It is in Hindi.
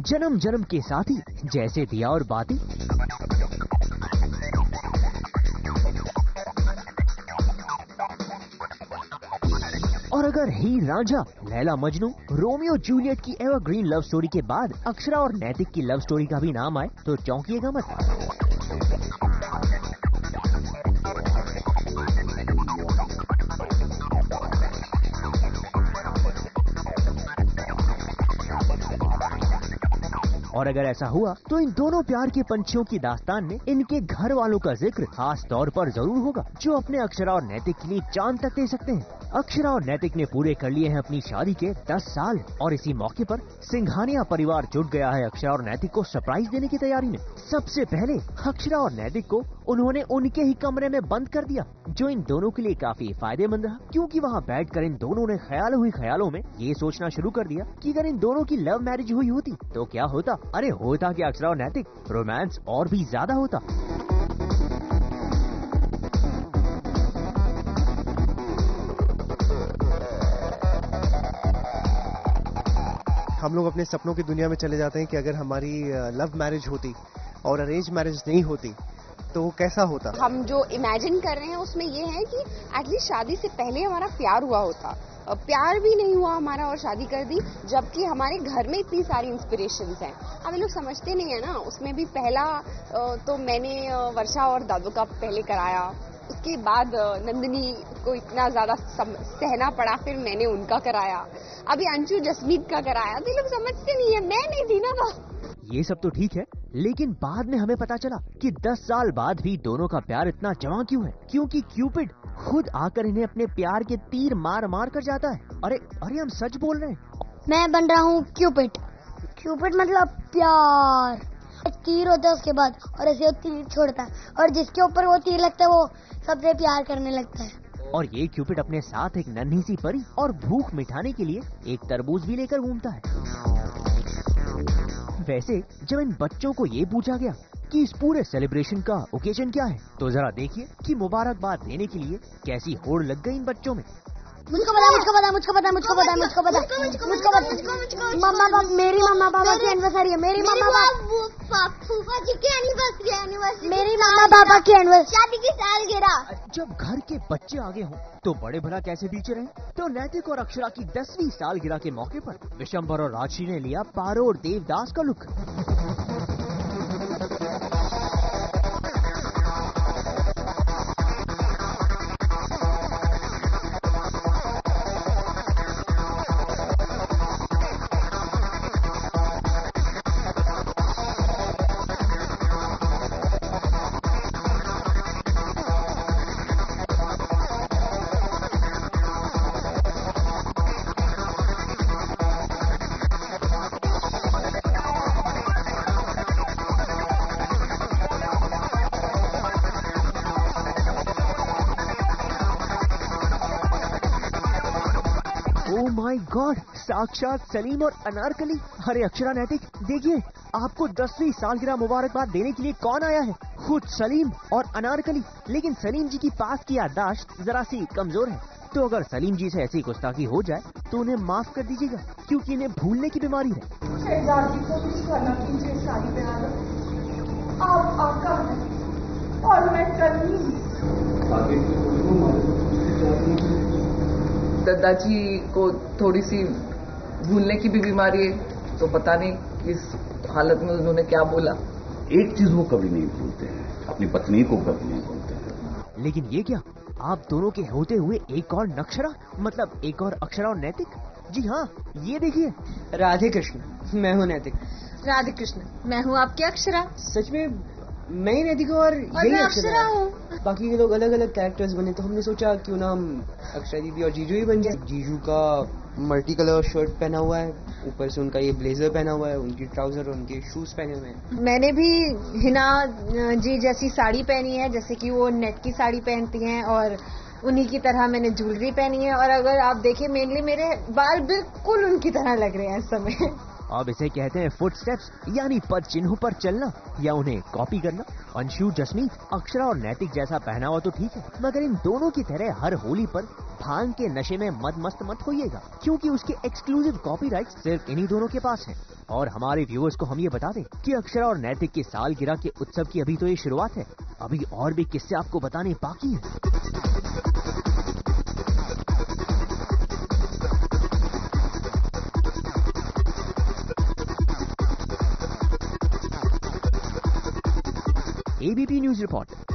जन्म जन्म के साथी जैसे दिया और बाती। और अगर हीर रांझा, लैला मजनू, रोमियो जूलियट की एवरग्रीन लव स्टोरी के बाद अक्षरा और नैतिक की लव स्टोरी का भी नाम आए तो चौंकिएगा मत। और अगर ऐसा हुआ तो इन दोनों प्यार के पंछियों की दास्तान में इनके घर वालों का जिक्र खास तौर पर जरूर होगा, जो अपने अक्षरा और नैतिक के लिए जान तक दे सकते हैं। अक्षरा और नैतिक ने पूरे कर लिए हैं अपनी शादी के 10 साल और इसी मौके पर सिंघानिया परिवार जुट गया है अक्षरा और नैतिक को सरप्राइज देने की तैयारी में। सबसे पहले अक्षरा और नैतिक को उन्होंने उनके ही कमरे में बंद कर दिया, जो इन दोनों के लिए काफी फायदेमंद रहा, क्योंकि वहाँ बैठकर इन दोनों ने ख्यालों में ये सोचना शुरू कर दिया कि अगर इन दोनों की लव मैरिज हुई होती तो क्या होता। अरे होता कि अक्षरा और नैतिक रोमांस और भी ज्यादा होता। हम लोग अपने सपनों की दुनिया में चले जाते हैं कि अगर हमारी लव मैरिज होती और अरेंज मैरिज नहीं होती तो वो कैसा होता। हम जो इमेजिन कर रहे हैं उसमें ये है कि एटलीस्ट शादी से पहले हमारा प्यार हुआ होता। प्यार भी नहीं हुआ हमारा और शादी कर दी, जबकि हमारे घर में इतनी सारी इंस्पिरेशंस हैं। अब ये लोग समझते नहीं है ना। उसमें भी पहला तो मैंने वर्षा और दादू का पहले कराया, उसके बाद नंदिनी को इतना ज्यादा सहना पड़ा, फिर मैंने उनका कराया, अभी अंशु जसमीत का कराया। तो लोग समझते नहीं है, मैं नहीं थी ना। ये सब तो ठीक है, लेकिन बाद में हमें पता चला कि 10 साल बाद भी दोनों का प्यार इतना जवां क्यों है, क्योंकि क्यूपिड खुद आकर इन्हें अपने प्यार के तीर मार मार कर जाता है। अरे हम सच बोल रहे हैं। मैं बन रहा हूँ क्यूपिड। क्यूपिड मतलब प्यार। तीर होता है उसके बाद और ऐसे वो तीर छोड़ता है और जिसके ऊपर वो तीर लगता है वो सबसे प्यार करने लगता है। और ये क्यूपिड अपने साथ एक नन्ही सी परी और भूख मिटाने के लिए एक तरबूज भी लेकर घूमता है। वैसे जब इन बच्चों को ये पूछा गया कि इस पूरे सेलिब्रेशन का ओकेजन क्या है, तो जरा देखिए कि मुबारकबाद देने के लिए कैसी होड़ लग गई इन बच्चों में। मुझको पता। मम्मा मेरी मम्मा पापा की एनिवर्सरी है। मेरी मम्मा पापा की एनिवर्सरी, शादी की सालगिरह। जब घर के बच्चे आगे हों तो बड़े भला कैसे पीछे रहे। तो नैतिक और अक्षरा की 10वीं सालगिरह के मौके पर विशंबर और राजश्री ने लिया पारो और देवदास का लुक। ओह माय गॉड, साक्षात सलीम और अनारकली। अरे अक्षरा नैतिक देखिए, आपको 10वीं सालगिरह मुबारकबाद देने के लिए कौन आया है, खुद सलीम और अनारकली। लेकिन सलीम जी की पास की याददाश्त जरा सी कमजोर है, तो अगर सलीम जी से ऐसी गुस्ताखी हो जाए तो उन्हें माफ कर दीजिएगा, क्योंकि इन्हें भूलने की बीमारी है। दादाजी को थोड़ी सी भूलने की भी बीमारी है, तो पता नहीं इस हालत में उन्होंने क्या बोला। एक चीज वो कभी नहीं भूलते हैं, अपनी पत्नी को कभी नहीं भूलते हैं। लेकिन ये क्या, आप दोनों के होते हुए एक और नक्षरा, मतलब एक और अक्षरा और नैतिक। जी हाँ, ये देखिए। राधे कृष्ण, मैं हूँ नैतिक। राधे कृष्ण, मैं हूँ आपकी अक्षरा। सच में मैं ही नैतिक हूँ और यही अक्षरा हूँ। बाकी के लोग अलग अलग कैरेक्टर्स बने, तो हमने सोचा क्यों ना हम अक्षरा दीदी और जीजू ही बन जाए। जीजू का मल्टी कलर शर्ट पहना हुआ है, ऊपर से उनका ये ब्लेजर पहना हुआ है, उनकी ट्राउजर और उनके शूज पहने हुए हैं। मैंने भी हिना जी जैसी साड़ी पहनी है, जैसे कि वो नेट की साड़ी पहनती हैं, और उन्हीं की तरह मैंने ज्वेलरी पहनी है। और अगर आप देखें, मेनली मेरे बाल बिल्कुल उनकी तरह लग रहे हैं इस समय। अब इसे कहते हैं फुटस्टेप्स, यानी पद चिन्हों पर चलना या उन्हें कॉपी करना। अंशु, जसमीत, अक्षरा और नैतिक जैसा पहनावा तो ठीक है, मगर इन दोनों की तरह हर होली पर भांग के नशे में मद मस्त मत होइएगा, क्योंकि उसके एक्सक्लूसिव कॉपीराइट्स सिर्फ इन्हीं दोनों के पास हैं। और हमारे व्यूअर्स को हम ये बता दें कि अक्षरा और नैतिक की सालगिरह के उत्सव की अभी तो ये शुरुआत है, अभी और भी किस्से आपको बताने बाकी हैं। ABP news report.